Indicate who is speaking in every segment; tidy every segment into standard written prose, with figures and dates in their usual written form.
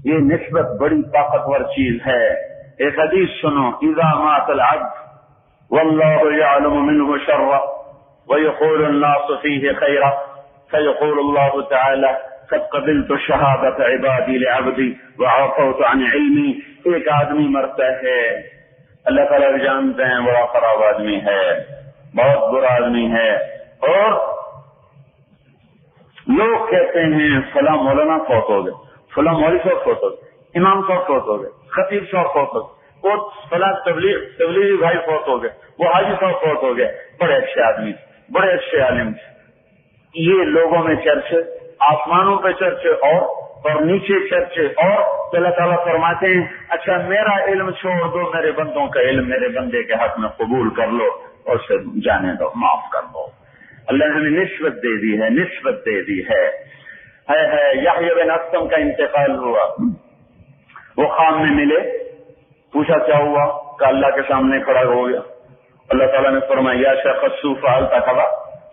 Speaker 1: یہ نسبت بڑی طاقتور چیز ہے. ایک حدیث سنو، اذا مات العبد والله يعلم منه شره ويقول الناس فيه خيرا فيقول الله تعالى قد قبلت شهادة عبادي لعبدي وعفوت عن علمي. ایک آدمی مرتا ہے، اللہ تعالیٰ جانتے ہیں بڑا خراب آدمی ہے، بہت برا آدمی ہے، اور لوگ کہتے ہیں فلاں مولانا فوت ہو گئے، فلاں مولوی صاحب فوت ہو گئے، امام صاحب فوت ہو گئے، خطیب صاحب فوت ہو گئے، وہ فلاں تبلیغی بھائی فوت ہو گئے، وہ حاجی صاحب فوت ہو گئے، بڑے اچھے آدمی، بڑے اچھے عالم. یہ لوگوں میں چرچے، آسمانوں پہ چرچے اور نیچے چرچے. اور اللہ تعالیٰ فرماتے ہیں اچھا میرا علم چھوڑ دو، میرے بندوں کا علم میرے بندے کے حق میں قبول کر لو اور اسے جانے دو، معاف کر دو. اللہ نے ہمیں نسبت دے دی ہے، نسبت دے دی ہے. یحییٰ بن اکثم کا انتقال ہوا، وہ خام میں ملے، پوچھا کیا ہوا، کہ اللہ کے سامنے کھڑا ہو گیا. اللہ تعالیٰ نے فرمایا یا شیخ الصوف فعلت کذا،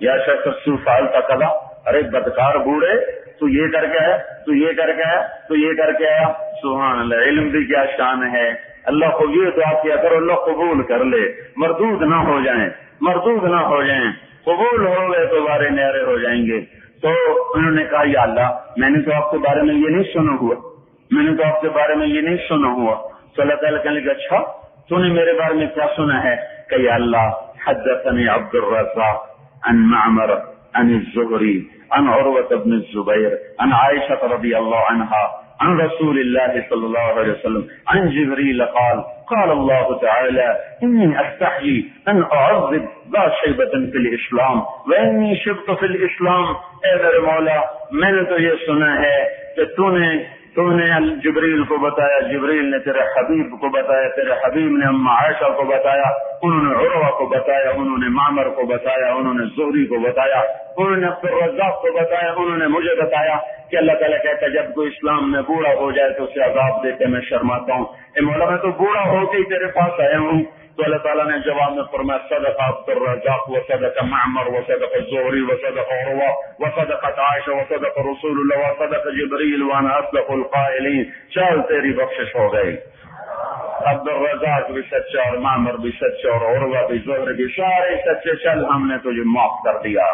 Speaker 1: یا شیخ الصوف فعلت کذا. ارے بدکار بوڑھے، تو یہ کر کے آیا، تو یہ کر کے آیا، تو یہ کر کے آیا. سبحان اللہ، علم بھی کیا شان ہے. اللہ کو یہ دعا کیا کرو اللہ قبول کر لے، مردود نہ ہو جائیں، مردود نہ ہو جائیں. قبول ہو گئے تو بارے نیارے ہو جائیں گے. تو انہوں نے کہا یا اللہ میں نے تو آپ کے بارے میں یہ نہیں سنا ہوا، میں نے تو آپ کے بارے میں یہ نہیں سنا ہوا. تو اللہ تعالیٰ کہنے لگا اچھا تو نے میرے بارے میں کیا سنا ہے؟ کہ یا اللہ حدثني عبد الرزاق عن معمر عن الزهري عن عروة بن الزبير عن عائشة رضي الله عنها عن رسول الله صلى الله عليه وسلم عن جبريل قال قال الله تعالى إني أستحيي أن أعذب ذا شيبة في الإسلام وإني شبت في الإسلام. اے میرے مولا میں نے تو یہ سنا ہے کہ تو نے جبریل کو بتایا، جبریل نے تیرے حبیب کو بتایا، تیرے حبیب نے اما عائشہ کو بتایا، انہوں نے عروہ کو بتایا، انہوں نے معمر کو بتایا، انہوں نے زہری کو بتایا، انہوں نے عبد الرزاق کو بتایا، انہوں نے مجھے بتایا کہ اللہ تعالیٰ کہتا ہے جب کوئی اسلام میں بوڑھا ہو جائے تو اسے عذاب دیتے میں شرماتا ہوں. اے مولا میں تو بوڑھا ہو کے ہی تیرے پاس آیا ہوں. تو اللہ تعالیٰ نے جواب میں فرمایا صدق عبد الرزاق وصدق معمر وصدق الزہری وصدق عروہ وصدقت عائشہ وصدق رسول اللہ وصدق جبریل وانا اصدق القائلین. چل تیری بخشش ہو گئی. عبد الرزاق بھی سچا اور معمر بھی سچا اور عروہ بھی زہری بھی سارے سچے. چل ہم نے تجھے معاف کر دیا.